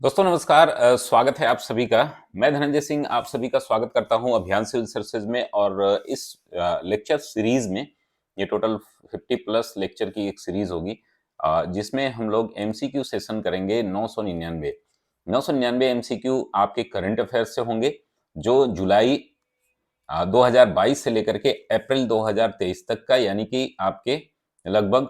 दोस्तों नमस्कार। स्वागत है आप सभी का। मैं धनंजय सिंह आप सभी का स्वागत करता हूं। आप सभी का मैं धनंजय सिंह आप सभी का स्वागत करता हूं इस सिविल सर्विसेज में। और इस लेक्चर सीरीज में ये टोटल 50 प्लस लेक्चर की एक सीरीज होगी, जिसमें हम लोग एमसीक्यू सेशन करेंगे। 999 एमसीक्यू आपके करंट अफेयर्स से होंगे, जो जुलाई 2022 से लेकर के अप्रैल 2023 तक का, यानी कि आपके लगभग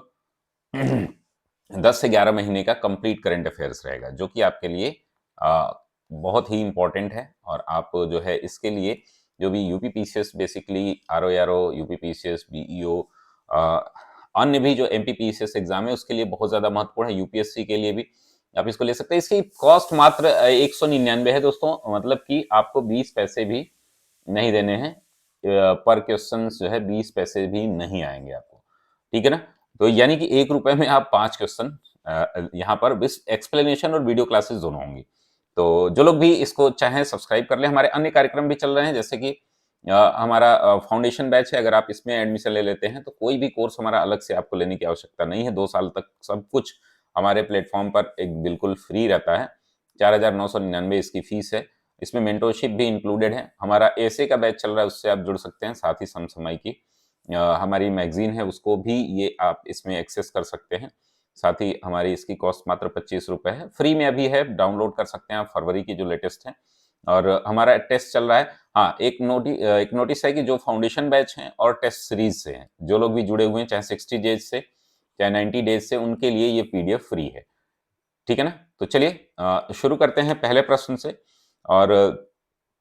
10 से 11 महीने का कंप्लीट करंट अफेयर्स रहेगा, जो कि आपके लिए आ, बहुत ही इंपॉर्टेंट है। और आप जो है इसके लिए जो भी UPPCS, basically RO, UPPCS, BEO, अन्य भी जो एमपीपीसीएस एग्जाम है उसके लिए बहुत ज्यादा महत्वपूर्ण है। यूपीएससी के लिए भी आप इसको ले सकते हैं। इसकी कॉस्ट मात्र 199 है दोस्तों, मतलब कि आपको 20 पैसे भी नहीं देने हैं। पर क्वेश्चन जो है 20 पैसे भी नहीं आएंगे आपको, ठीक है ना। तो यानी कि 1 रुपए में आप 5 क्वेश्चन यहाँ पर विथ एक्सप्लेनेशन और वीडियो क्लासेस दोनों होंगी। तो जो लोग भी इसको चाहें सब्सक्राइब कर लें। हमारे अन्य कार्यक्रम भी चल रहे हैं, जैसे कि हमारा फाउंडेशन बैच है। अगर आप इसमें एडमिशन ले लेते हैं तो कोई भी कोर्स हमारा अलग से आपको लेने की आवश्यकता नहीं है। 2 साल तक सब कुछ हमारे प्लेटफॉर्म पर एक बिल्कुल फ्री रहता है। 4,999 इसकी फीस है। इसमें मेंटोरशिप भी इंक्लूडेड है। हमारा एसे का बैच चल रहा है, उससे आप जुड़ सकते हैं। साथ ही समसामयिक की हमारी मैगजीन है, उसको भी ये आप इसमें एक्सेस कर सकते हैं। साथ ही हमारी इसकी कॉस्ट मात्र 25 रुपए है। फ्री में अभी है, डाउनलोड कर सकते हैं आप, फरवरी की जो लेटेस्ट है। और हमारा टेस्ट चल रहा है। हाँ, एक नोटिस है कि जो फाउंडेशन बैच हैं और टेस्ट सीरीज से हैं, जो लोग भी जुड़े हुए हैं, चाहे 60 डेज से चाहे 90 डेज से, उनके लिए ये पीडीएफ फ्री है, ठीक है ना। तो चलिए शुरू करते हैं पहले प्रश्न से। और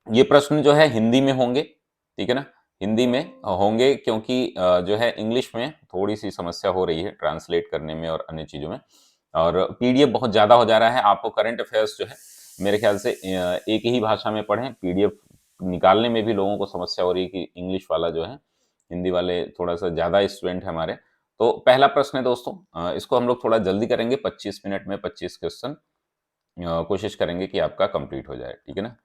ये प्रश्न जो है हिंदी में होंगे, ठीक है ना। हिंदी में होंगे, क्योंकि जो है इंग्लिश में थोड़ी सी समस्या हो रही है ट्रांसलेट करने में और अन्य चीजों में। और पीडीएफ बहुत ज्यादा हो जा रहा है। आपको करंट अफेयर्स जो है मेरे ख्याल से एक ही भाषा में पढ़ें। पीडीएफ निकालने में भी लोगों को समस्या हो रही है कि इंग्लिश वाला जो है, हिंदी वाले थोड़ा सा ज्यादा स्टूडेंट है हमारे। तो पहला प्रश्न है दोस्तों, इसको हम लोग थोड़ा जल्दी करेंगे। 25 मिनट में 25 क्वेश्चन कोशिश करेंगे कि आपका कंप्लीट हो जाए, ठीक है ना।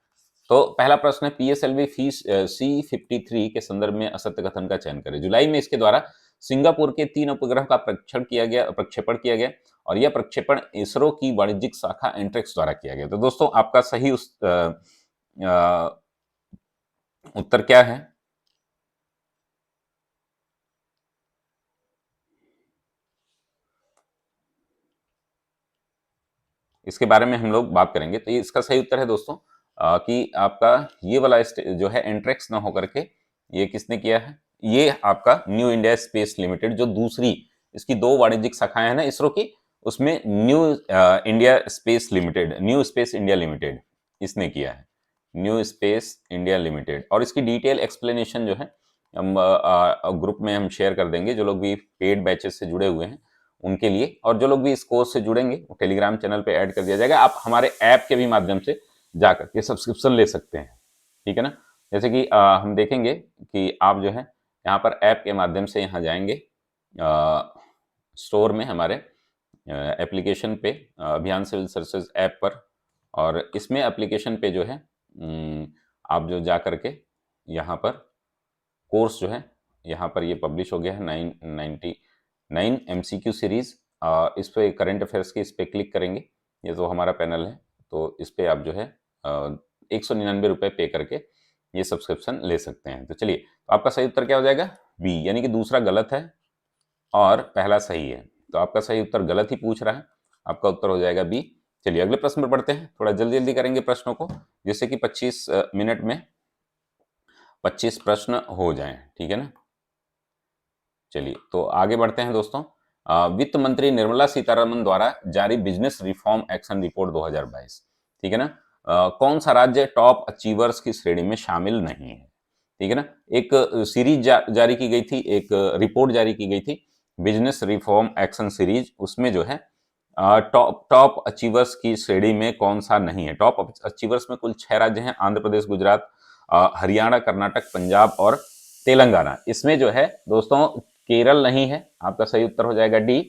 तो पहला प्रश्न है, पीएसएलवी फीस C53 के संदर्भ में असत्य कथन का चयन करें। जुलाई में इसके द्वारा सिंगापुर के 3 उपग्रह का प्रक्षेपण किया गया और यह प्रक्षेपण इसरो की वाणिज्यिक शाखा एंट्रिक्स द्वारा किया गया। तो दोस्तों आपका सही उत्तर क्या है? इसके बारे में हम लोग बात करेंगे। तो ये इसका सही उत्तर है दोस्तों, कि आपका ये वाला जो है एंट्रिक्स ना होकर के ये किसने किया है? ये आपका न्यू इंडिया स्पेस लिमिटेड, जो दूसरी इसकी 2 वाणिज्यिक शाखाएं हैं ना इसरो की, उसमें न्यू स्पेस इंडिया लिमिटेड इसने किया है। New space India limited. और इसकी डिटेल एक्सप्लेनेशन जो है हम ग्रुप में हम शेयर कर देंगे, जो लोग भी पेड बैचेस से जुड़े हुए हैं उनके लिए। और जो लोग भी इस कोर्स से जुड़ेंगे वो टेलीग्राम चैनल पे ऐड कर दिया जाएगा। आप हमारे ऐप के भी माध्यम से जाकर के सब्सक्रिप्शन ले सकते हैं, ठीक है ना। जैसे कि हम देखेंगे कि आप जो है यहाँ पर ऐप के माध्यम से यहाँ जाएंगे स्टोर में, हमारे एप्लीकेशन पे, अभियान सिविल सर्विसेज ऐप पर। और इसमें एप्लीकेशन पे जो है आप जो जा करके यहाँ पर कोर्स जो है यहाँ पर ये पब्लिश हो गया है, 999 एमसीक्यू सीरीज। इस पे करंट अफेयर्स की इस पे क्लिक करेंगे। ये तो हमारा पैनल है, तो इस पे आप जो है 199 रुपये पे करके ये सब्सक्रिप्शन ले सकते हैं। तो चलिए, तो आपका सही उत्तर क्या हो जाएगा? बी, यानी कि दूसरा गलत है और पहला सही है। तो आपका सही उत्तर गलत ही पूछ रहा है, आपका उत्तर हो जाएगा बी। चलिए अगले प्रश्न पर बढ़ते हैं। थोड़ा जल्दी जल्दी करेंगे प्रश्नों को, जिससे कि 25 मिनट में 25 प्रश्न हो जाएं, ठीक है ना। चलिए तो आगे बढ़ते हैं दोस्तों। वित्त मंत्री निर्मला सीतारमन द्वारा जारी बिजनेस रिफॉर्म एक्शन रिपोर्ट 2022, ठीक है ना। कौन सा राज्य टॉप अचीवर्स की श्रेणी में शामिल नहीं है, ठीक है ना। एक सीरीज जारी की गई थी, एक रिपोर्ट जारी की गई थी, बिजनेस रिफॉर्म एक्शन सीरीज। उसमें जो है टॉप अचीवर्स की श्रेणी में कौन सा नहीं है? टॉप अचीवर्स में कुल 6 राज्य हैं, आंध्र प्रदेश, गुजरात, हरियाणा, कर्नाटक, पंजाब और तेलंगाना। इसमें जो है दोस्तों केरल नहीं है। आपका सही उत्तर हो जाएगा डी,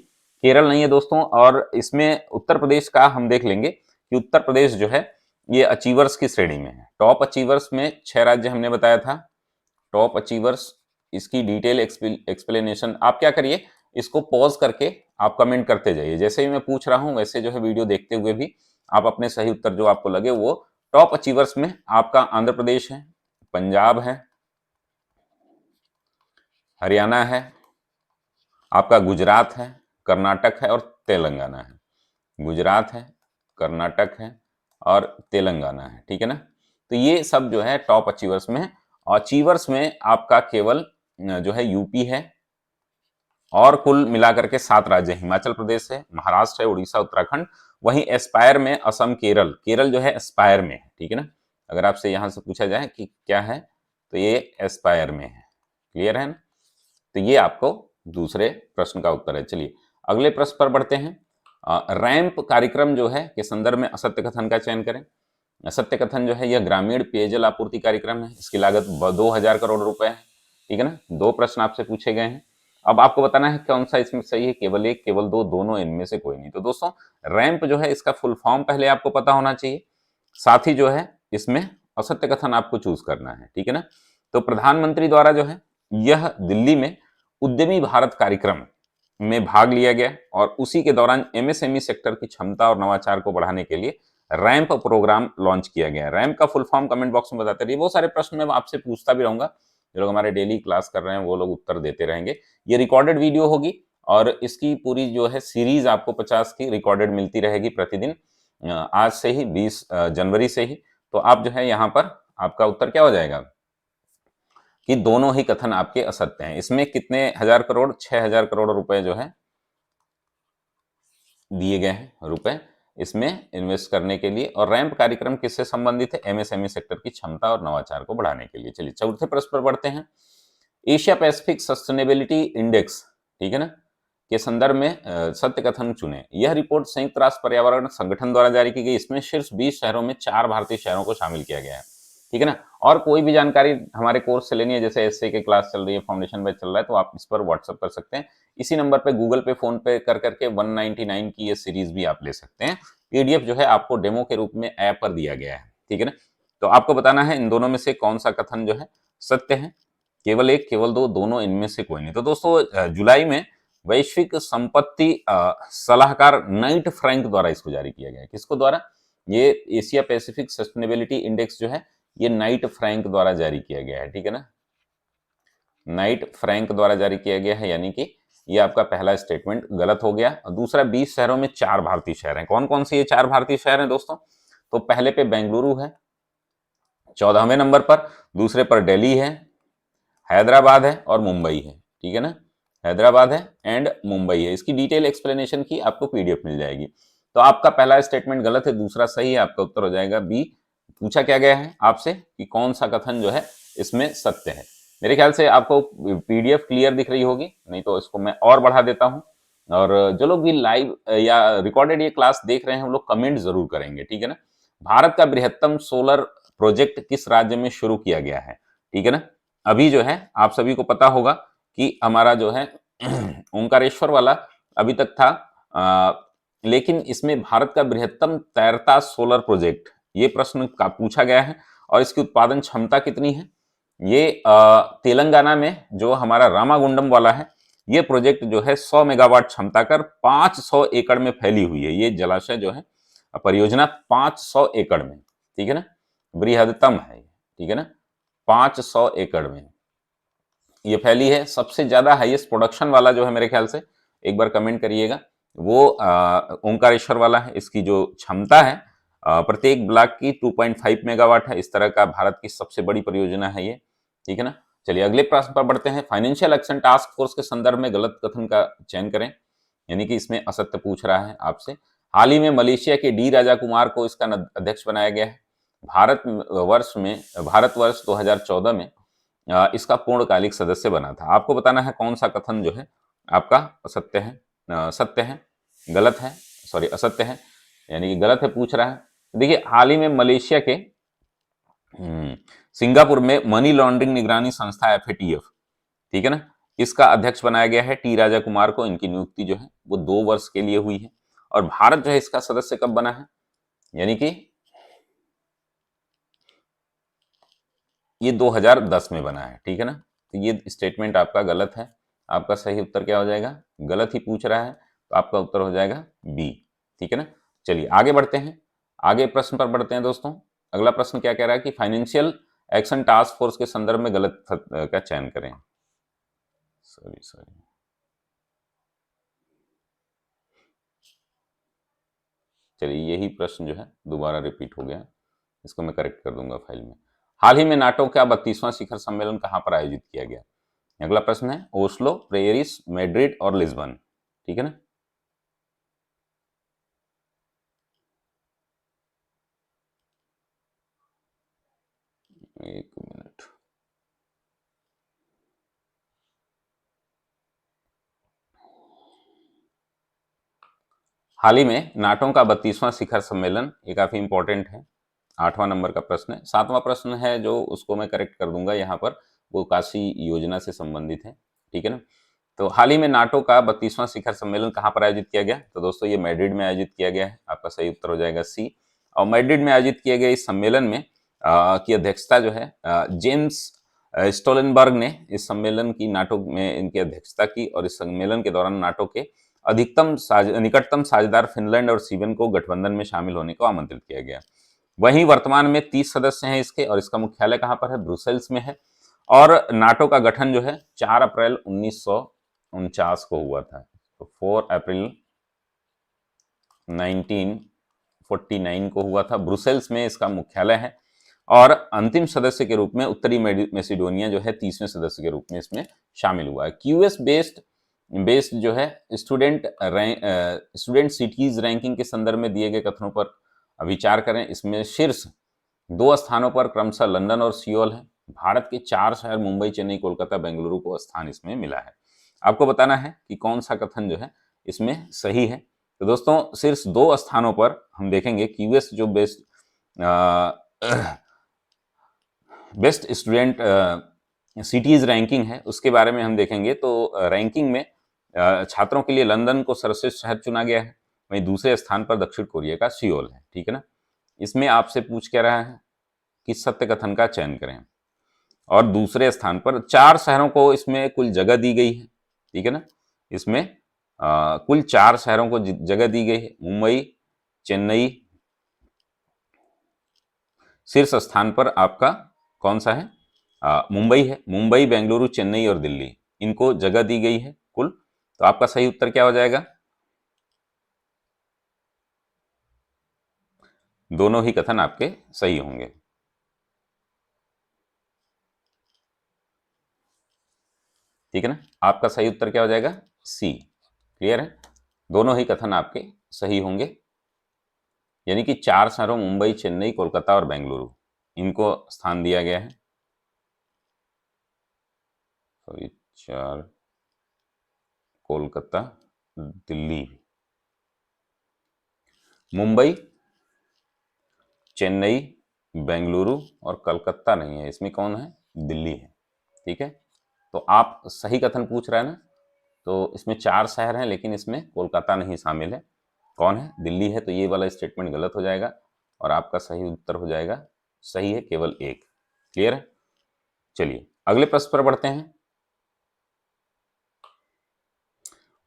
केरल नहीं है दोस्तों। और इसमें उत्तर प्रदेश का हम देख लेंगे कि उत्तर प्रदेश जो है ये अचीवर्स की श्रेणी में है। टॉप अचीवर्स में 6 राज्य हमने बताया था। टॉप अचीवर्स, इसकी डिटेल एक्सप्लेनेशन आप क्या करिए, इसको पॉज करके आप कमेंट करते जाइए। जैसे ही मैं पूछ रहा हूं वैसे जो है वीडियो देखते हुए भी आप अपने सही उत्तर जो आपको लगे वो टॉप अचीवर्स में आपका आंध्र प्रदेश है, पंजाब है, हरियाणा है, आपका गुजरात है, कर्नाटक है और तेलंगाना है। गुजरात है, कर्नाटक है और तेलंगाना है, ठीक है ना। तो ये सब जो है टॉप अचीवर्स में है। अचीवर्स में आपका केवल जो है यूपी है और कुल मिलाकर के 7 राज्य, हिमाचल प्रदेश है, महाराष्ट्र है, उड़ीसा, उत्तराखंड। वहीं एस्पायर में असम, केरल, केरल जो है एस्पायर में है, ठीक है ना। अगर आपसे यहां से पूछा जाए कि क्या है तो ये एस्पायर में है, क्लियर है ना। तो ये आपको दूसरे प्रश्न का उत्तर है। चलिए अगले प्रश्न पर बढ़ते हैं। रैंप कार्यक्रम जो है के संदर्भ में असत्य कथन का चयन करें। असत्य कथन जो है यह ग्रामीण पेयजल आपूर्ति कार्यक्रम है, इसकी लागत 2000 करोड़ रुपए है, ठीक है ना। 2 प्रश्न आपसे पूछे गए हैं, अब आपको बताना है कौन सा इसमें सही है, केवल एक, केवल दो, दोनों, इनमें से कोई नहीं। तो दोस्तों रैंप जो है इसका फुल फॉर्म पहले आपको पता होना चाहिए, साथ ही जो है इसमें असत्य कथन आपको चूज करना है, ठीक है ना। तो प्रधानमंत्री द्वारा जो है यह दिल्ली में उद्यमी भारत कार्यक्रम में भाग लिया गया और उसी के दौरान एमएसएमई सेक्टर की क्षमता और नवाचार को बढ़ाने के लिए रैंप प्रोग्राम लॉन्च किया गया है। रैंप का फुल फॉर्म कमेंट बॉक्स में बताते रहिए, बहुत सारे प्रश्न मैं आपसे पूछता भी रहूंगा, जो लोग हमारे डेली क्लास कर रहे हैं वो लोग उत्तर देते रहेंगे। ये रिकॉर्डेड वीडियो होगी और इसकी पूरी जो है सीरीज आपको 50 की रिकॉर्डेड मिलती रहेगी प्रतिदिन, आज से ही 20 जनवरी से ही। तो आप जो है यहाँ पर आपका उत्तर क्या हो जाएगा कि दोनों ही कथन आपके असत्य हैं। इसमें कितने हजार करोड़, 6000 करोड़ रुपए जो है दिए गए हैं रुपए इसमें इन्वेस्ट करने के लिए। और रैंप कार्यक्रम किससे संबंधित है, एमएसएमई सेक्टर की क्षमता और नवाचार को बढ़ाने के लिए। चलिए चौथे प्रश्न पर बढ़ते हैं। एशिया पैसिफिक सस्टेनेबिलिटी इंडेक्स, ठीक है ना, के संदर्भ में सत्य कथन चुने। यह रिपोर्ट संयुक्त राष्ट्र पर्यावरण संगठन द्वारा जारी की गई, इसमें शीर्ष 20 शहरों में 4 भारतीय शहरों को शामिल किया गया है, ठीक है ना। और कोई भी जानकारी हमारे कोर्स से लेनी है, जैसे एसए के क्लास चल रही है, फाउंडेशन बैच चल रहा है, तो आप इस पर व्हाट्सअप कर सकते हैं। इसी नंबर पे गूगल पे, फोन पे कर करके 199 की ये सीरीज भी आप ले सकते हैं। पीडीएफ जो है आपको डेमो के रूप में ऐप पर दिया गया है, ठीक है ना। तो आपको बताना है इन दोनों में से कौन सा कथन जो है सत्य है, केवल एक, केवल दो, दोनों, इनमें से कोई नहीं। तो दोस्तों जुलाई में वैश्विक संपत्ति सलाहकार नाइट फ्रैंक द्वारा इसको जारी किया गया है। किसको द्वारा, ये एशिया पैसिफिक सस्टेनेबिलिटी इंडेक्स जो है ये नाइट फ्रैंक द्वारा जारी किया गया है, ठीक है ना। नाइट फ्रैंक द्वारा जारी किया गया है, यानी कि ये आपका पहला स्टेटमेंट गलत हो गया। और दूसरा, 20 शहरों में 4 भारतीय शहर हैं। कौन कौन से ये 4 भारतीय शहर हैं दोस्तों, तो पहले पे बेंगलुरु है 14वें नंबर पर, दूसरे पर दिल्ली है, हैदराबाद है और मुंबई है, ठीक है ना। हैदराबाद है एंड मुंबई है। इसकी डिटेल एक्सप्लेनेशन की आपको पीडीएफ मिल जाएगी। तो आपका पहला स्टेटमेंट गलत है, दूसरा सही है, आपका उत्तर हो जाएगा बी। पूछा क्या गया है आपसे कि कौन सा कथन जो है इसमें सत्य है। मेरे ख्याल से आपको पीडीएफ क्लियर दिख रही होगी, नहीं तो इसको मैं और बढ़ा देता हूं। और जो लोग भी लाइव या रिकॉर्डेड ये क्लास देख रहे हैं वो लोग कमेंट जरूर करेंगे, ठीक है ना। भारत का बृहत्तम सोलर प्रोजेक्ट किस राज्य में शुरू किया गया है, ठीक है ना। अभी जो है आप सभी को पता होगा कि हमारा जो है ओंकारेश्वर वाला अभी तक था, लेकिन इसमें भारत का बृहत्तम तैरता सोलर प्रोजेक्ट ये प्रश्न का पूछा गया है। और इसकी उत्पादन क्षमता कितनी है, ये तेलंगाना में जो हमारा रामागुंडम वाला है, ये प्रोजेक्ट जो है 100 मेगावाट क्षमता कर 500 एकड़ में फैली हुई है। ये जलाशय जो है परियोजना 500 एकड़ में, ठीक है ना, बृहत्तम है, ठीक है ना, 500 एकड़ में ये फैली है। सबसे ज्यादा हाईएस्ट प्रोडक्शन वाला जो है मेरे ख्याल से, एक बार कमेंट करिएगा, वो ओंकारेश्वर वाला है। इसकी जो क्षमता है प्रत्येक ब्लॉक की 2.5 मेगावाट है। इस तरह का भारत की सबसे बड़ी परियोजना है ये, ठीक है ना। चलिए अगले प्रश्न पर बढ़ते हैं। फाइनेंशियल एक्शन टास्क फोर्स के संदर्भ में गलत कथन का चयन करें, यानी कि इसमें असत्य पूछ रहा है आपसे। हाल ही में मलेशिया के डी राजा कुमार को इसका अध्यक्ष बनाया गया है। भारतवर्ष 2014 में इसका पूर्णकालिक सदस्य बना था। आपको बताना है कौन सा कथन जो है आपका असत्य है, सत्य है, गलत है, सॉरी असत्य है, यानी कि गलत है पूछ रहा है। देखिए हाल ही में मलेशिया के सिंगापुर में मनी लॉन्ड्रिंग निगरानी संस्था एफएटीएफ, ठीक है ना, इसका अध्यक्ष बनाया गया है टी राजा कुमार को। इनकी नियुक्ति जो है वो 2 वर्ष के लिए हुई है। और भारत जो है इसका सदस्य कब बना है, यानी कि ये 2010 में बना है, ठीक है ना। तो ये स्टेटमेंट आपका गलत है। आपका सही उत्तर क्या हो जाएगा, गलत ही पूछ रहा है, तो आपका उत्तर हो जाएगा बी, ठीक है ना। चलिए आगे बढ़ते हैं। आगे प्रश्न पर बढ़ते हैं दोस्तों। अगला प्रश्न क्या कह रहा है कि फाइनेंशियल एक्शन टास्क फोर्स के संदर्भ में गलत का चयन करें। सॉरी सॉरी, चलिए यही प्रश्न जो है दोबारा रिपीट हो गया, इसको मैं करेक्ट कर दूंगा फाइल में। हाल ही में नाटो का 32वां शिखर सम्मेलन कहां पर आयोजित किया गया? अगला प्रश्न है ओस्लो, पेरिस, मैड्रिड और लिस्बन। ठीक है ना। एक मिनट, हाल ही में नाटो का 32वां शिखर सम्मेलन, ये काफी इंपॉर्टेंट है, 8वां नंबर का प्रश्न है। 7वां प्रश्न है जो उसको मैं करेक्ट कर दूंगा यहाँ पर, वो काशी योजना से संबंधित है। ठीक है ना। तो हाल ही में नाटो का 32वां शिखर सम्मेलन कहाँ पर आयोजित किया गया? तो दोस्तों ये मैड्रिड में आयोजित किया गया है, आपका सही उत्तर हो जाएगा सी। और मैड्रिड में आयोजित किए गए इस सम्मेलन में की अध्यक्षता जो है जेम्स स्टोलनबर्ग ने इस सम्मेलन की, नाटो में इनकी अध्यक्षता की, और इस सम्मेलन के दौरान नाटो के निकटतम साझेदार फिनलैंड और स्वीडन को गठबंधन में शामिल होने को आमंत्रित किया गया। वहीं वर्तमान में 30 सदस्य हैं इसके, और इसका मुख्यालय कहाँ पर है? ब्रुसेल्स में है। और नाटो का गठन जो है 4 अप्रैल 1949 को हुआ था। तो 4 अप्रैल 1949 को हुआ था। ब्रुसेल्स में इसका मुख्यालय है। और अंतिम सदस्य के रूप में उत्तरी मैसेडोनिया जो है 30वें सदस्य के रूप में इसमें शामिल हुआ है। क्यूएस बेस्ड जो है स्टूडेंट सिटीज रैंकिंग के संदर्भ में दिए गए कथनों पर विचार करें। इसमें शीर्ष 2 स्थानों पर क्रमशः लंदन और सियोल है। भारत के 4 शहर मुंबई, चेन्नई, कोलकाता, बेंगलुरु को स्थान इसमें मिला है। आपको बताना है कि कौन सा कथन जो है इसमें सही है। तो दोस्तों शीर्ष 2 स्थानों पर हम देखेंगे क्यूएस जो बेस्ट स्टूडेंट सिटीज रैंकिंग है, उसके बारे में हम देखेंगे। तो रैंकिंग में छात्रों के लिए लंदन को सर्वश्रेष्ठ शहर चुना गया है। वहीं दूसरे स्थान पर दक्षिण कोरिया का सियोल है। ठीक है ना। इसमें आपसे पूछ क्या रहा है कि सत्य कथन का चयन करें। और दूसरे स्थान पर 4 शहरों को इसमें कुल जगह दी गई है। ठीक है ना। इसमें कुल 4 शहरों को जगह दी गई है। मुंबई, चेन्नई, शीर्ष स्थान पर आपका कौन सा है? मुंबई है। मुंबई, बेंगलुरु, चेन्नई और दिल्ली, इनको जगह दी गई है कुल। तो आपका सही उत्तर क्या हो जाएगा? दोनों ही कथन आपके सही होंगे। ठीक है ना। आपका सही उत्तर क्या हो जाएगा? सी। क्लियर है। दोनों ही कथन आपके सही होंगे, यानी कि 4 शहरों मुंबई, चेन्नई, कोलकाता और बेंगलुरु, इनको स्थान दिया गया है। सॉरी, 4, कोलकाता, दिल्ली, मुंबई, चेन्नई, बेंगलुरु और कलकत्ता नहीं है, इसमें कौन है? दिल्ली है। ठीक है। तो आप सही कथन पूछ रहे हैं ना। तो इसमें 4 शहर हैं, लेकिन इसमें कोलकाता नहीं शामिल है। कौन है? दिल्ली है। तो ये वाला स्टेटमेंट गलत हो जाएगा और आपका सही उत्तर हो जाएगा, सही है केवल एक। क्लियर है। चलिए अगले प्रश्न पर बढ़ते हैं।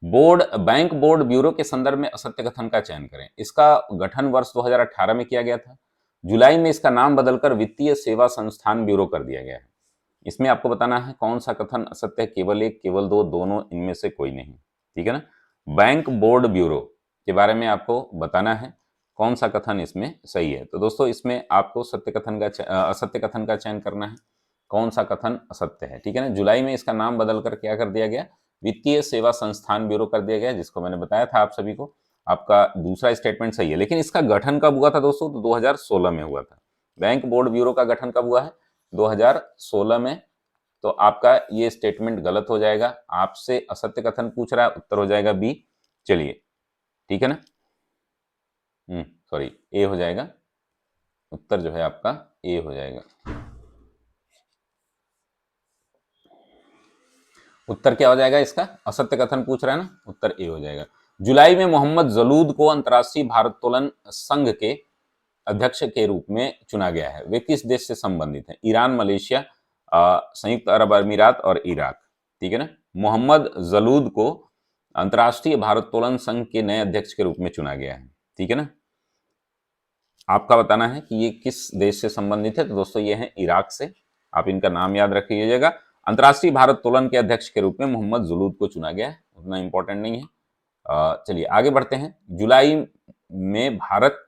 बैंक बोर्ड ब्यूरो के संदर्भ में असत्य कथन का चयन करें। इसका गठन वर्ष 2018 में किया गया था। जुलाई में इसका नाम बदलकर वित्तीय सेवा संस्थान ब्यूरो कर दिया गया है। इसमें आपको बताना है कौन सा कथन असत्य है, केवल एक, केवल दो, दोनों, इनमें से कोई नहीं। ठीक है ना। बैंक बोर्ड ब्यूरो के बारे में आपको बताना है कौन सा कथन इसमें सही है। तो दोस्तों इसमें आपको असत्य कथन का चयन करना है, कौन सा कथन असत्य है। ठीक है ना। जुलाई में इसका नाम बदलकर क्या कर दिया गया? वित्तीय सेवा संस्थान ब्यूरो कर दिया गया, जिसको मैंने बताया था आप सभी को। आपका दूसरा स्टेटमेंट सही है, लेकिन इसका गठन कब हुआ था दोस्तों? तो 2016 में हुआ था। बैंक बोर्ड ब्यूरो का गठन कब हुआ है? 2016 में। तो आपका ये स्टेटमेंट गलत हो जाएगा। आपसे असत्य कथन पूछ रहा है, उत्तर हो जाएगा बी। चलिए ठीक है ना। सॉरी, ए हो जाएगा। उत्तर जो है आपका ए हो जाएगा। उत्तर क्या हो जाएगा इसका? असत्य कथन पूछ रहा है ना, उत्तर ए हो जाएगा। जुलाई में मोहम्मद जलूद को अंतर्राष्ट्रीय भारोत्तोलन संघ के अध्यक्ष के रूप में चुना गया है। वे किस देश से संबंधित हैं? ईरान, मलेशिया, संयुक्त अरब अमीरात और इराक। ठीक है ना। मोहम्मद जलूद को अंतर्राष्ट्रीय भारोत्तोलन संघ के नए अध्यक्ष के रूप में चुना गया है। ठीक है ना। आपका बताना है कि ये किस देश से संबंधित है। तो दोस्तों ये है इराक से, आप इनका नाम याद रखिएगा। अंतर्राष्ट्रीय भारोत्तोलन के अध्यक्ष के रूप में मोहम्मद जुलूद को चुना गया है, उतना इंपॉर्टेंट नहीं है। चलिए आगे बढ़ते हैं। जुलाई में भारत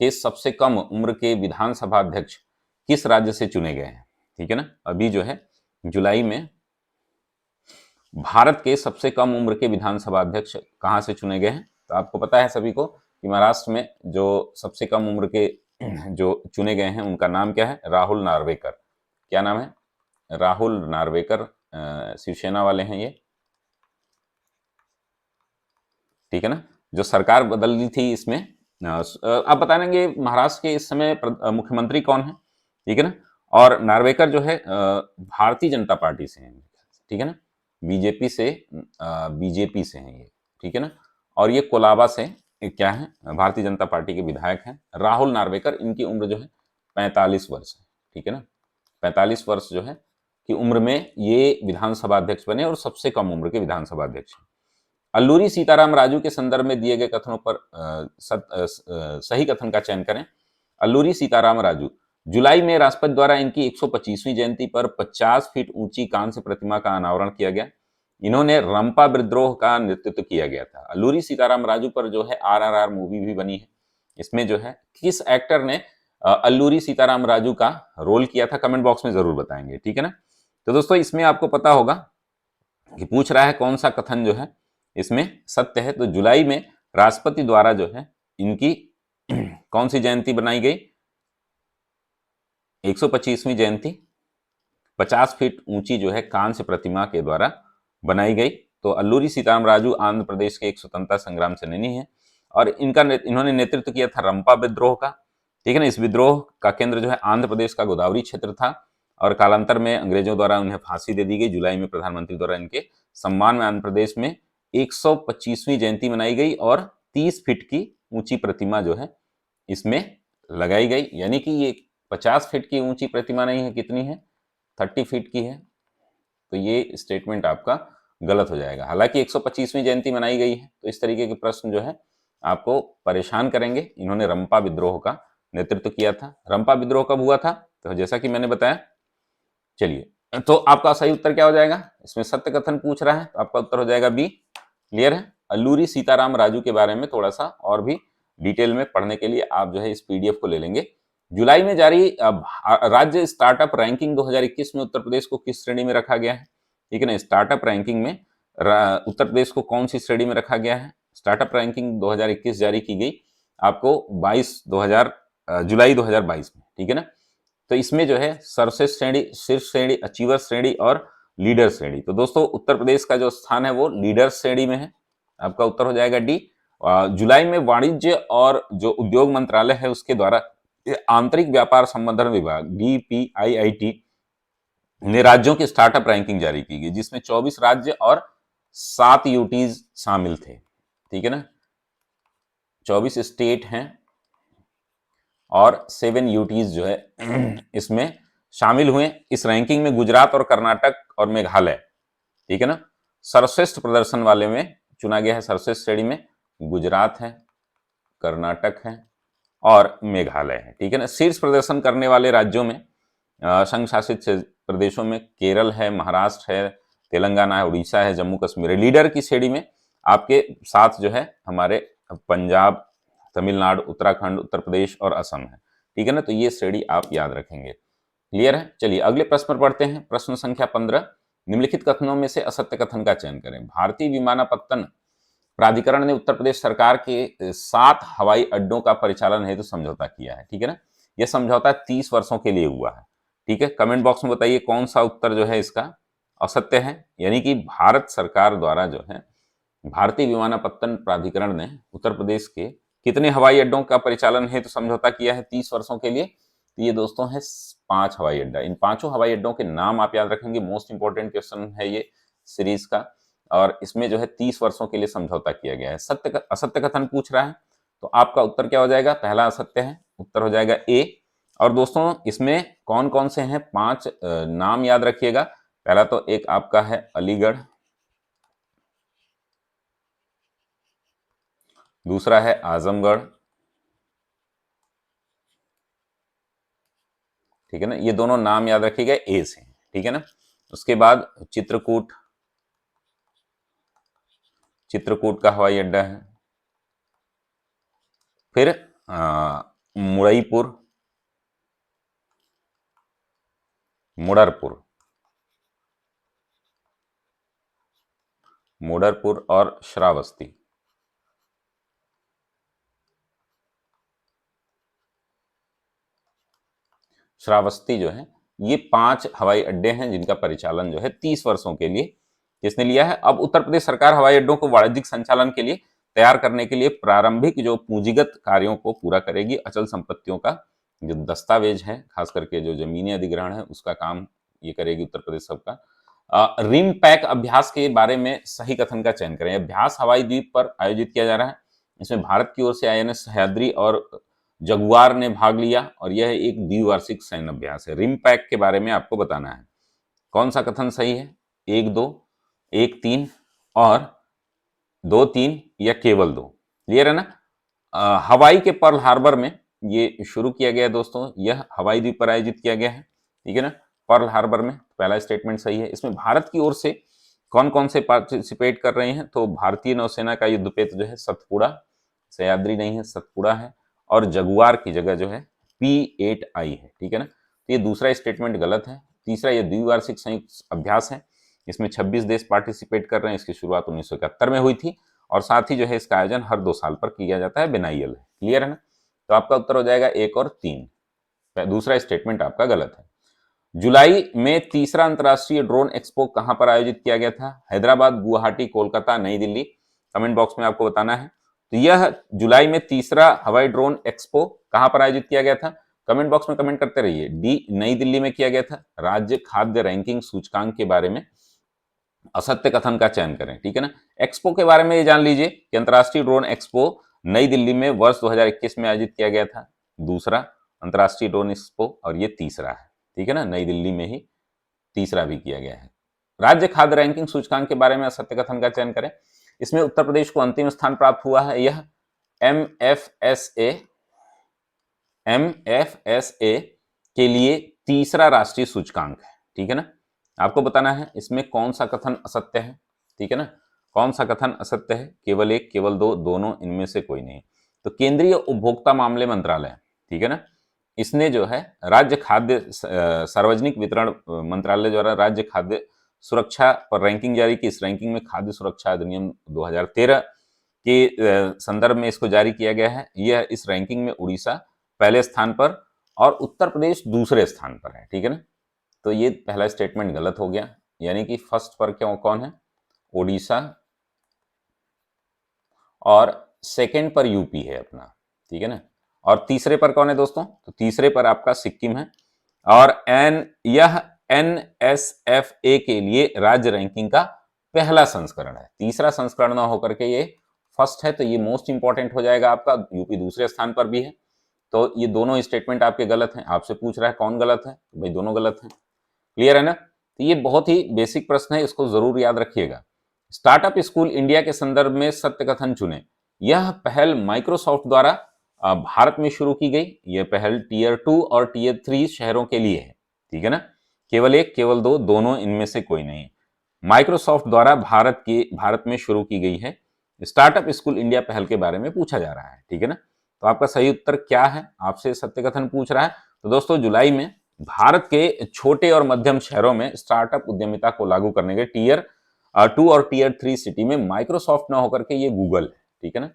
के सबसे कम उम्र के विधानसभा अध्यक्ष किस राज्य से चुने गए हैं? ठीक है ना, अभी जो है जुलाई में भारत के सबसे कम उम्र के विधानसभा अध्यक्ष कहां से चुने गए हैं? तो आपको पता है सभी को कि महाराष्ट्र में जो सबसे कम उम्र के जो चुने गए हैं उनका नाम क्या है? राहुल नार्वेकर। क्या नाम है? राहुल नार्वेकर, शिवसेना वाले हैं ये, ठीक है ना। जो सरकार बदल दी थी इसमें, आप बताएंगे महाराष्ट्र के इस समय मुख्यमंत्री कौन है, ठीक है ना। और नार्वेकर जो है भारतीय जनता पार्टी से हैं, ठीक है ना, बीजेपी से, बीजेपी से हैं ये, ठीक है ना। और ये कोलाबा से क्या है, भारतीय जनता पार्टी के विधायक हैं राहुल नार्वेकर। इनकी उम्र जो है 45 वर्ष है, ठीक है ना। 45 वर्ष जो है की उम्र में ये विधानसभा अध्यक्ष बने और सबसे कम उम्र के विधानसभा अध्यक्ष। अल्लूरी सीताराम राजू के संदर्भ में दिए गए कथनों पर सही कथन का चयन करें। अल्लूरी सीताराम राजू, जुलाई में राष्ट्रपति द्वारा इनकी 125वीं जयंती पर 50 फीट ऊंची कांस्य प्रतिमा का अनावरण किया गया। इन्होंने रंपा विद्रोह का नेतृत्व किया गया था। अल्लूरी सीताराम राजू पर जो है RRR मूवी भी बनी है। इसमें जो है किस एक्टर ने अल्लूरी सीताराम राजू का रोल किया था, कमेंट बॉक्स में जरूर बताएंगे, ठीक है ना। तो दोस्तों इसमें आपको पता होगा कि पूछ रहा है कौन सा कथन जो है इसमें सत्य है। तो जुलाई में राष्ट्रपति द्वारा जो है इनकी कौन सी जयंती बनाई गई? 125वीं जयंती 50 फीट ऊंची जो है कांस्य प्रतिमा के द्वारा बनाई गई। तो अल्लूरी सीताराम राजू आंध्र प्रदेश के एक स्वतंत्रता संग्राम सेनानी है और इन्होंने नेतृत्व किया था रंपा विद्रोह का, ठीक है ना। इस विद्रोह का केंद्र जो है आंध्र प्रदेश का गोदावरी क्षेत्र था और कालांतर में अंग्रेजों द्वारा उन्हें फांसी दे दी गई। जुलाई में प्रधानमंत्री द्वारा इनके सम्मान में आंध्र प्रदेश में 125वीं जयंती मनाई गई और 30 फीट की ऊंची प्रतिमा जो है इसमें लगाई गई। यानी कि ये 50 फीट की ऊंची प्रतिमा नहीं है, कितनी है? 30 फीट की है। तो ये स्टेटमेंट आपका गलत हो जाएगा। हालांकि 125वीं जयंती मनाई गई है। तो इस तरीके के प्रश्न जो है आपको परेशान करेंगे। इन्होंने रंपा विद्रोह का नेतृत्व किया था। रंपा विद्रोह कब हुआ था? तो जैसा कि मैंने बताया, चलिए तो आपका सही उत्तर क्या हो जाएगा? इसमें सत्य कथन पूछ रहा है तो आपका उत्तर हो जाएगा बी। क्लियर है? अल्लूरी सीताराम राजू के बारे में थोड़ा सा और भी डिटेल में पढ़ने के लिए आप जो है इस पीडीएफ को ले लेंगे। जुलाई में जारी राज्य स्टार्टअप रैंकिंग 2021 में उत्तर प्रदेश को किस श्रेणी में रखा गया है? ठीक है ना, स्टार्टअप रैंकिंग में उत्तर प्रदेश को कौन सी श्रेणी में रखा गया है? स्टार्टअप रैंकिंग 2021 जारी की गई आपको 22 जुलाई 2022 में, ठीक है ना। तो इसमें जो है सर्वश्रेष्ठ श्रेणी, शीर्ष श्रेणी, अचीवर श्रेणी और लीडर श्रेणी। तो दोस्तों उत्तर प्रदेश का जो स्थान है वो लीडर श्रेणी में है। आपका उत्तर हो जाएगा डी। जुलाई में वाणिज्य और जो उद्योग मंत्रालय है उसके द्वारा आंतरिक व्यापार संवर्धन विभाग DPIIT ने राज्यों की स्टार्टअप रैंकिंग जारी की गई जिसमें 24 राज्य और 7 यूटीज शामिल थे, ठीक है ना। 24 स्टेट हैं और 7 यूटीज जो है इसमें शामिल हुए। इस रैंकिंग में गुजरात और कर्नाटक और मेघालय, ठीक है ना, सर्वश्रेष्ठ प्रदर्शन वाले में चुना गया है। सर्वश्रेष्ठ श्रेणी में गुजरात है, कर्नाटक है और मेघालय है, ठीक है ना। शीर्ष प्रदर्शन करने वाले राज्यों में संघ शासित प्रदेशों में केरल है, महाराष्ट्र है, तेलंगाना है, उड़ीसा है, जम्मू कश्मीर है। लीडर की श्रेणी में आपके साथ जो है हमारे पंजाब, तमिलनाडु, उत्तराखंड, उत्तर प्रदेश और असम है, ठीक है ना। तो ये श्रेणी आप याद रखेंगे। क्लियर है? चलिए अगले प्रश्न पर पढ़ते हैं। प्रश्न संख्या 15, निम्नलिखित कथनों में से असत्य कथन का चयन करें। भारतीय विमानपत्तन प्राधिकरण ने उत्तर प्रदेश सरकार के 7 हवाई अड्डों का परिचालन हेतु समझौता किया है, ठीक है ना। यह समझौता 30 वर्षों के लिए हुआ है, ठीक है। कमेंट बॉक्स में बताइए कौन सा उत्तर जो है इसका असत्य है। यानी कि भारत सरकार द्वारा जो है भारतीय विमानपत्तन प्राधिकरण ने उत्तर प्रदेश के कितने हवाई अड्डों का परिचालन हेतु समझौता किया है 30 वर्षों के लिए? तो ये दोस्तों है 5 हवाई अड्डा। इन 5 हवाई अड्डों के नाम आप याद रखेंगे। मोस्ट इंपोर्टेंट क्वेश्चन है ये सीरीज का। और इसमें जो है 30 वर्षों के लिए समझौता किया गया है। असत्य कथन पूछ रहा है तो आपका उत्तर क्या हो जाएगा? पहला असत्य है, उत्तर हो जाएगा ए। और दोस्तों इसमें कौन कौन से हैं 5 नाम याद रखिएगा। पहला तो एक आपका है अलीगढ़, दूसरा है आजमगढ़, ठीक है ना, ये दोनों नाम याद रखिएगा ए से, ठीक है ना। उसके बाद चित्रकूट, चित्रकूट का हवाई अड्डा है। फिर मुरईपुर, मुड़रपुर, मुड़रपुर और श्रावस्ती। श्रावस्ती जो है, ये 5 हवाई अड्डे हैं जिनका परिचालन जो है 30 वर्षों के लिए किसने लिया है। अब उत्तर प्रदेश सरकार हवाई अड्डों को वाणिज्यिक संचालन के लिए तैयार करने के लिए प्रारंभिक जो पूंजीगत कार्यों को पूरा करेगी। अचल संपत्तियों का जो दस्तावेज है, खास करके जो जमीनी अधिग्रहण है, उसका काम ये करेगी उत्तर प्रदेश सबका। रिम पैक अभ्यास के बारे में सही कथन का चयन करें। अभ्यास हवाई द्वीप पर आयोजित किया जा रहा है। इसमें भारत की ओर से INS सह्याद्री और जगुआर ने भाग लिया और यह एक द्विवार्षिक सैन्य अभ्यास है। रिम पैक के बारे में आपको बताना है कौन सा कथन सही है, 1 2, 1 3 और 2 3 या केवल 2। क्लियर है ना। हवाई के पर्ल हार्बर में ये शुरू किया गया है दोस्तों, यह हवाई द्वीप पर आयोजित किया गया है, ठीक है ना, पर्ल हार्बर में। पहला स्टेटमेंट सही है। इसमें भारत की ओर से कौन कौन से पार्टिसिपेट कर रहे हैं, तो भारतीय नौसेना का युद्धपोत जो है सतपुड़ा, सह्याद्री नहीं है, सतपुड़ा है, और जगुआर की जगह जो है P8I है, ठीक है ना। तो ये दूसरा स्टेटमेंट गलत है। तीसरा, ये द्विवार्षिक संयुक्त अभ्यास है, इसमें 26 देश पार्टिसिपेट कर रहे हैं। इसकी शुरुआत 1971 में हुई थी और साथ ही जो है इसका आयोजन हर 2 साल पर किया जाता है, बिनाइयल है। क्लियर है ना। तो आपका उत्तर हो जाएगा 1 और 3। दूसरा स्टेटमेंट आपका गलत है। जुलाई में तीसरा अंतर्राष्ट्रीय ड्रोन एक्सपो कहां पर आयोजित किया गया था? हैदराबाद, गुवाहाटी, कोलकाता, नई दिल्ली। कमेंट बॉक्स में आपको बताना है। तो यह जुलाई में तीसरा हवाई ड्रोन एक्सपो कहां पर आयोजित किया गया था? कमेंट बॉक्स में कमेंट करते रहिए। डी, नई दिल्ली में किया गया था। राज्य खाद्य रैंकिंग सूचकांक के बारे में असत्य कथन का चयन करें, ठीक है ना। एक्सपो के बारे में ये जान लीजिए कि अंतर्राष्ट्रीय ड्रोन एक्सपो नई दिल्ली में वर्ष 2021 में आयोजित किया गया था। दूसरा अंतर्राष्ट्रीय ड्रोन एक्सपो, और ये तीसरा है, ठीक है ना, नई दिल्ली में ही तीसरा भी किया गया है। राज्य खाद्य रैंकिंग सूचकांक के बारे में असत्य कथन का चयन करें। इसमें उत्तर प्रदेश को अंतिम स्थान प्राप्त हुआ है। यह MFSA के लिए तीसरा राष्ट्रीय सूचकांक है, ठीक है ना। आपको बताना है इसमें कौन सा कथन असत्य है, ठीक है ना। कौन सा कथन असत्य है? केवल 1, केवल 2, दोनों, इनमें से कोई नहीं। तो केंद्रीय उपभोक्ता मामले मंत्रालय, ठीक है ना, इसने जो है राज्य खाद्य सार्वजनिक वितरण मंत्रालय द्वारा राज्य खाद्य सुरक्षा पर रैंकिंग जारी की। इस रैंकिंग में खाद्य सुरक्षा अधिनियम 2013 के संदर्भ में इसको जारी किया गया है। यह इस रैंकिंग में उड़ीसा पहले स्थान पर और उत्तर प्रदेश दूसरे स्थान पर है, ठीक है ना। तो ये पहला स्टेटमेंट गलत हो गया, यानी कि फर्स्ट पर क्यों कौन है? ओडिशा, और सेकंड पर यूपी है अपना, ठीक है ना। और तीसरे पर कौन है दोस्तों? तो तीसरे पर आपका सिक्किम है। और यह NSFA के लिए राज्य रैंकिंग का पहला संस्करण है। तीसरा संस्करण ना होकर के ये फर्स्ट है, तो ये मोस्ट इंपॉर्टेंट हो जाएगा आपका। यूपी दूसरे स्थान पर भी है। तो ये दोनों स्टेटमेंट आपके गलत हैं। आपसे पूछ रहा है कौन गलत है, भाई दोनों गलत हैं। क्लियर है ना। तो ये बहुत ही बेसिक प्रश्न है, इसको जरूर याद रखिएगा। स्टार्टअप स्कूल इंडिया के संदर्भ में सत्य कथन चुने। यह पहल माइक्रोसॉफ्ट द्वारा भारत में शुरू की गई। यह पहल टीयर 2 और टीयर 3 शहरों के लिए है, ठीक है ना। केवल 1, केवल 2, दोनों, इनमें से कोई नहीं। माइक्रोसॉफ्ट द्वारा भारत में शुरू की गई है। स्टार्टअप स्कूल इंडिया पहल के बारे में पूछा जा रहा है, ठीक है ना। तो आपका सही उत्तर क्या है? आपसे सत्य कथन पूछ रहा है। तो दोस्तों, जुलाई में भारत के छोटे और मध्यम शहरों में स्टार्टअप उद्यमिता को लागू करने के टीयर 2 और टीयर 3 सिटी में माइक्रोसॉफ्ट ना होकर के ये गूगल है, ठीक है ना।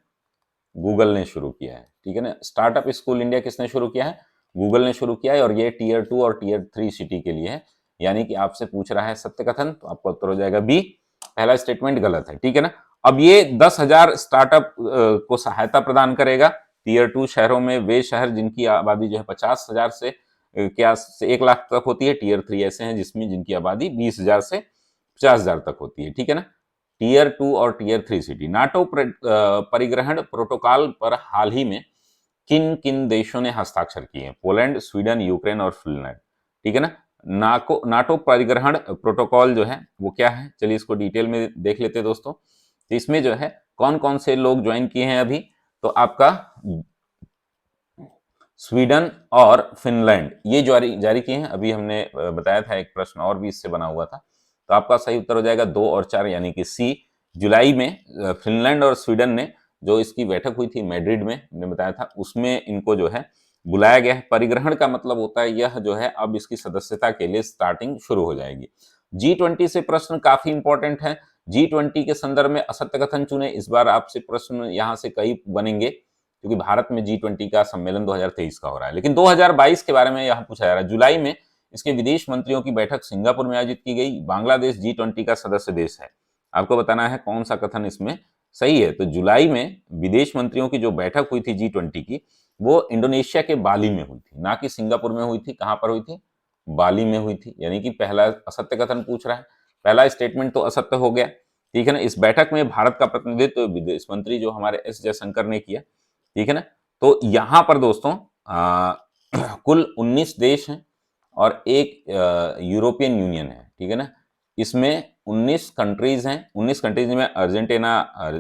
गूगल ने शुरू किया है, ठीक है ना। स्टार्टअप स्कूल इंडिया किसने शुरू किया है? गूगल ने शुरू किया है, और ये टीयर 2 और टीयर 3 सिटी के लिए है। यानी कि आपसे पूछ रहा है सत्य कथन, तो आपका उत्तर हो जाएगा बी, पहला स्टेटमेंट गलत है, ठीक है ना। अब ये 10,000 स्टार्टअप को सहायता प्रदान करेगा। टीयर 2 शहरों में वे शहर जिनकी आबादी जो है 50,000 से क्या 1 लाख तक होती है। टीयर 3 ऐसे हैं जिनकी आबादी 20,000 से 50,000 तक होती है, ठीक है ना। टीयर 2 और टीयर 3 सिटी। नाटो परिग्रहण प्रोटोकॉल पर हाल ही में किन किन देशों ने हस्ताक्षर किए हैं? पोलैंड, स्वीडन, यूक्रेन और फिनलैंड, ठीक है ना। नाटो परिग्रहण प्रोटोकॉल जो है वो क्या है? चलिए इसको डिटेल में देख लेते हैं दोस्तों। तो इसमें जो है कौन कौन से लोग ज्वाइन किए हैं अभी? तो आपका स्वीडन और फिनलैंड ये जारी जारी किए हैं। अभी हमने बताया था एक प्रश्न और भी इससे बना हुआ था, तो आपका सही उत्तर हो जाएगा 2 और 4 यानी कि सी। जुलाई में फिनलैंड और स्वीडन ने जो इसकी बैठक हुई थी मैड्रिड में, हमने बताया था, उसमें इनको जो है बुलाया गया है। परिग्रहण का मतलब होता है यह जो है अब इसकी सदस्यता के लिए स्टार्टिंग शुरू हो जाएगी। G20 से प्रश्न काफी इंपॉर्टेंट है। G20 के संदर्भ में असत्य कथन चुने, इस बार आपसे प्रश्न यहां से कई बनेंगे क्योंकि भारत में G20 का सम्मेलन 2023 का हो रहा है, लेकिन 2022 के बारे में यहाँ पूछा जा रहा है। जुलाई में इसके विदेश मंत्रियों की बैठक सिंगापुर में आयोजित की गई। बांग्लादेश G20 का सदस्य देश है। आपको बताना है कौन सा कथन इसमें सही है। तो जुलाई में विदेश मंत्रियों की जो बैठक हुई थी G20 की, वो इंडोनेशिया के बाली में हुई थी, ना कि सिंगापुर में हुई थी। कहां पर हुई थी? बाली में हुई थी। यानी कि पहला असत्य कथन पूछ रहा है, पहला स्टेटमेंट तो असत्य हो गया, ठीक है ना। इस बैठक में भारत का प्रतिनिधित्व विदेश मंत्री जो हमारे एस जयशंकर ने किया, ठीक है ना। तो यहां पर दोस्तों कुल 19 देश हैं और एक यूरोपियन यूनियन है, ठीक है ना। इसमें 19 कंट्रीज हैं। 19 कंट्रीज में Argentina,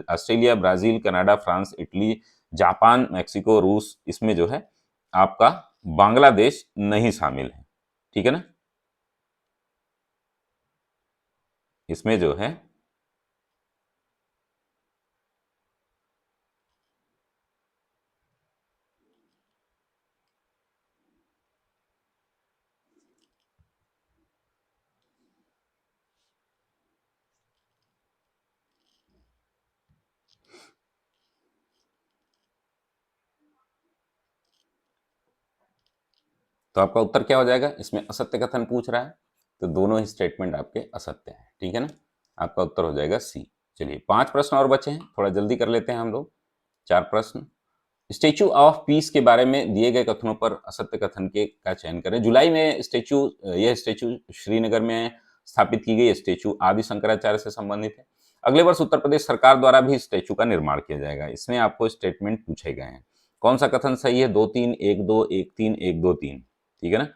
Australia, Brazil, Canada, France, Italy, Japan, Mexico, रूस, इसमें जो है आपका बांग्लादेश नहीं शामिल है, ठीक है ना। इसमें जो है तो आपका उत्तर क्या हो जाएगा? इसमें असत्य कथन पूछ रहा है, तो दोनों ही स्टेटमेंट आपके असत्य हैं, ठीक है ना। आपका उत्तर हो जाएगा सी। चलिए 5 प्रश्न और बचे हैं, थोड़ा जल्दी कर लेते हैं हम लोग। 4 प्रश्न। स्टेच्यू ऑफ पीस के बारे में दिए गए कथनों पर असत्य कथन के का चयन करें। जुलाई में यह स्टेच्यू श्रीनगर में स्थापित की गई स्टेच्यू आदि शंकराचार्य से संबंधित है। अगले वर्ष उत्तर प्रदेश सरकार द्वारा भी स्टेच्यू का निर्माण किया जाएगा। इसमें आपको स्टेटमेंट पूछे गए हैं। कौन सा कथन सही है? 2-3-1-2-1-3-1-2-3, ठीक है ना।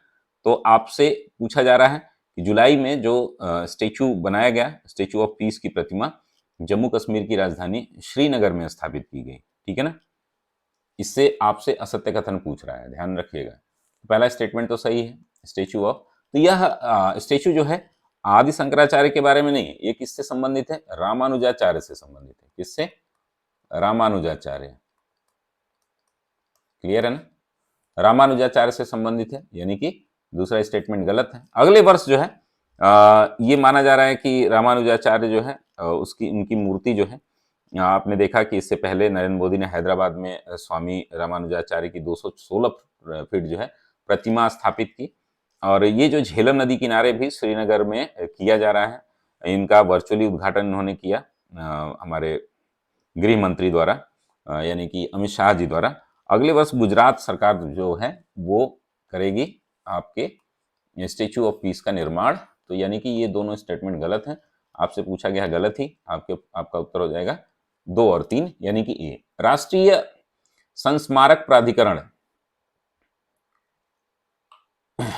तो आपसे पूछा जा रहा है कि जुलाई में जो स्टेच्यू बनाया गया, स्टेच्यू ऑफ पीस की प्रतिमा जम्मू कश्मीर की राजधानी श्रीनगर में स्थापित की गई, ठीक है ना। इससे आपसे असत्य कथन पूछ रहा है, ध्यान रखिएगा। पहला स्टेटमेंट तो सही है, स्टेच्यू ऑफ। तो यह स्टेच्यू जो है आदि शंकराचार्य के बारे में नहीं है, ये किससे संबंधित है? रामानुजाचार्य से संबंधित है। किससे? रामानुजाचार्य। क्लियर है ना? रामानुजाचार्य से संबंधित है, यानी कि दूसरा स्टेटमेंट गलत है। अगले वर्ष जो है ये माना जा रहा है कि रामानुजाचार्य जो है उसकी उनकी मूर्ति जो है, आपने देखा कि इससे पहले नरेंद्र मोदी ने हैदराबाद में स्वामी रामानुजाचार्य की 216 फीट जो है प्रतिमा स्थापित की। और ये जो झेलम नदी किनारे भी श्रीनगर में किया जा रहा है, इनका वर्चुअली उद्घाटन इन्होंने किया हमारे गृह मंत्री द्वारा, यानी कि अमित शाह जी द्वारा। अगले वर्ष गुजरात सरकार जो है वो करेगी आपके स्टेच्यू ऑफ पीस का निर्माण। तो यानी कि ये दोनों स्टेटमेंट गलत हैं। आपसे पूछा गया गलत ही, आपका उत्तर हो जाएगा 2 और 3 यानी कि ए। राष्ट्रीय संस्मारक प्राधिकरण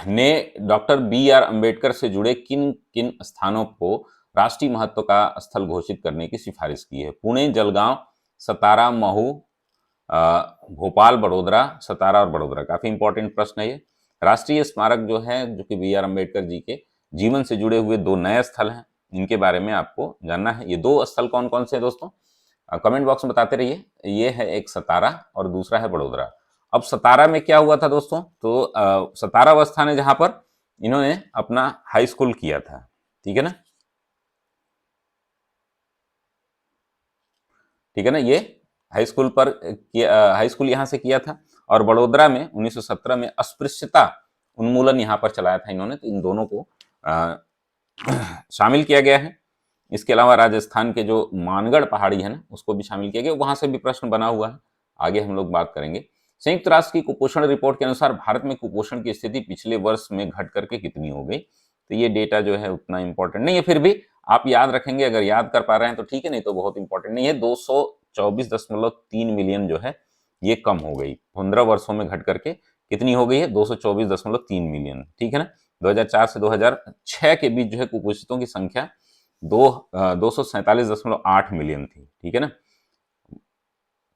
ने डॉक्टर बी आर अंबेडकर से जुड़े किन किन स्थानों को राष्ट्रीय महत्व का स्थल घोषित करने की सिफारिश की है? पुणे, जलगांव, सतारा, महू, भोपाल, बड़ोदरा। सतारा और बड़ोदरा, काफी इंपॉर्टेंट प्रश्न है ये। राष्ट्रीय स्मारक जो है, जो कि बी आर अम्बेडकर जी के जीवन से जुड़े हुए 2 नए स्थल हैं, इनके बारे में आपको जानना है। ये 2 स्थल कौन कौन से हैं दोस्तों? कमेंट बॉक्स में बताते रहिए। ये है एक सतारा और दूसरा है बड़ोदरा। अब सतारा में क्या हुआ था दोस्तों? तो सतारा अवस्था ने जहां पर इन्होंने अपना हाई स्कूल किया था, ठीक है ना, ठीक है ना। ये हाई स्कूल पर हाई स्कूल यहाँ से किया था। और बड़ोदरा में 1917 में अस्पृश्यता उन्मूलन यहाँ पर चलाया था इन्होंने। तो इन दोनों को शामिल किया गया है। इसके अलावा राजस्थान के जो मानगढ़ पहाड़ी है ना, उसको भी शामिल किया गया, वहां से भी प्रश्न बना हुआ है, आगे हम लोग बात करेंगे। संयुक्त राष्ट्र की कुपोषण रिपोर्ट के अनुसार भारत में कुपोषण की स्थिति पिछले वर्ष में घट करके कितनी हो गई? तो ये डेटा जो है उतना इंपॉर्टेंट नहीं है, फिर भी आप याद रखेंगे, अगर याद कर पा रहे हैं तो ठीक है, नहीं तो बहुत इंपॉर्टेंट नहीं है। 224.3 मिलियन जो है ये कम हो गई, 15 वर्षों में घट करके कितनी हो गई है? 224.3 मिलियन, ठीक है ना। 2004 से 2006 के बीच जो है कुपोषितों की संख्या 247.8 मिलियन थी, ठीक है ना।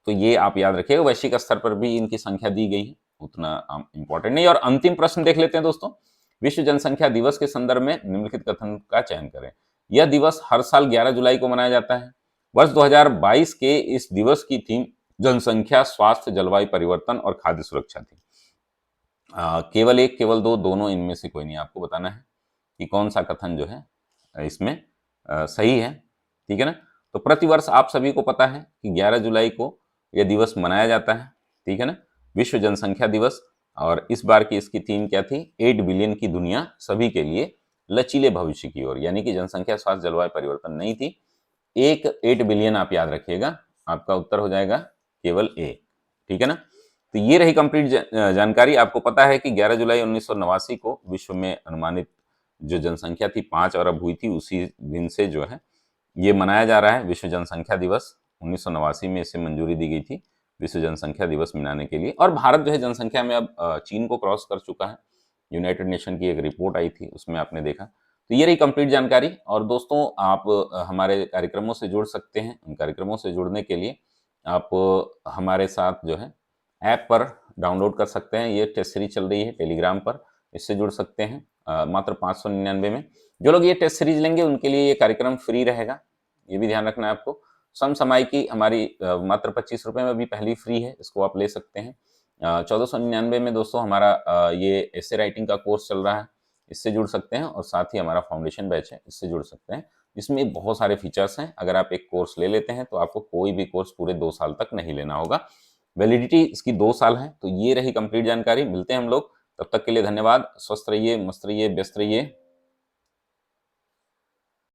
तो ये आप याद रखिएगा, वैश्विक स्तर पर भी इनकी संख्या दी गई है। उतना इंपॉर्टेंट नहीं। और अंतिम प्रश्न देख लेते हैं दोस्तों। विश्व जनसंख्या दिवस के संदर्भ में निम्नलिखित कथन का चयन करें। यह दिवस हर साल 11 जुलाई को मनाया जाता है। वर्ष 2022 के इस दिवस की थीम जनसंख्या, स्वास्थ्य, जलवायु परिवर्तन और खाद्य सुरक्षा थी। केवल एक, केवल दो, दोनों, इनमें से कोई नहीं। आपको बताना है कि कौन सा कथन जो है इसमें सही है। ठीक है ना। तो प्रतिवर्ष आप सभी को पता है कि 11 जुलाई को यह दिवस मनाया जाता है। ठीक है ना, विश्व जनसंख्या दिवस। और इस बार की इसकी थीम क्या थी? 8 बिलियन की दुनिया सभी के लिए, लचीले भविष्य की ओर। यानी कि जनसंख्या, स्वास्थ्य, जलवायु परिवर्तन नहीं थी। 8 बिलियन आप याद रखिएगा, आपका उत्तर हो जाएगा केवल ए। ठीक है ना। तो ये रही कंप्लीट जानकारी। आपको पता है कि 11 जुलाई 1989 को विश्व में अनुमानित जो जनसंख्या थी 5 अरब हुई थी। उसी दिन से जो है ये मनाया जा रहा है विश्व जनसंख्या दिवस। 1989 में इसे मंजूरी दी गई थी विश्व जनसंख्या दिवस मनाने के लिए। और भारत जो है जनसंख्या में अब चीन को क्रॉस कर चुका है। यूनाइटेड नेशन की एक रिपोर्ट आई थी, उसमें आपने देखा। तो ये रही कंप्लीट जानकारी। और दोस्तों, आप हमारे कार्यक्रमों से जुड़ सकते हैं। उन कार्यक्रमों से जुड़ने के लिए आप हमारे साथ जो है ऐप पर डाउनलोड कर सकते हैं। ये टेस्ट सीरीज चल रही है टेलीग्राम पर, इससे जुड़ सकते हैं मात्र 599 में। जो लोग ये टेस्ट सीरीज लेंगे उनके लिए ये कार्यक्रम फ्री रहेगा, ये भी ध्यान रखना है आपको। समसामयिकी हमारी मात्र 25 रुपये में भी पहली फ्री है, इसको आप ले सकते हैं। 1499 में दोस्तों हमारा ये एसे राइटिंग का कोर्स चल रहा है, इससे जुड़ सकते हैं। और साथ ही हमारा फाउंडेशन बैच है, इससे जुड़ सकते हैं। इसमें बहुत सारे फीचर्स हैं। अगर आप एक कोर्स ले लेते हैं तो आपको कोई भी कोर्स पूरे 2 साल तक नहीं लेना होगा। वैलिडिटी इसकी 2 साल है। तो ये रही कंप्लीट जानकारी। मिलते हैं हम लोग, तब तक के लिए धन्यवाद। स्वस्थ रहिए, मस्त रहिए, व्यस्त रहिए।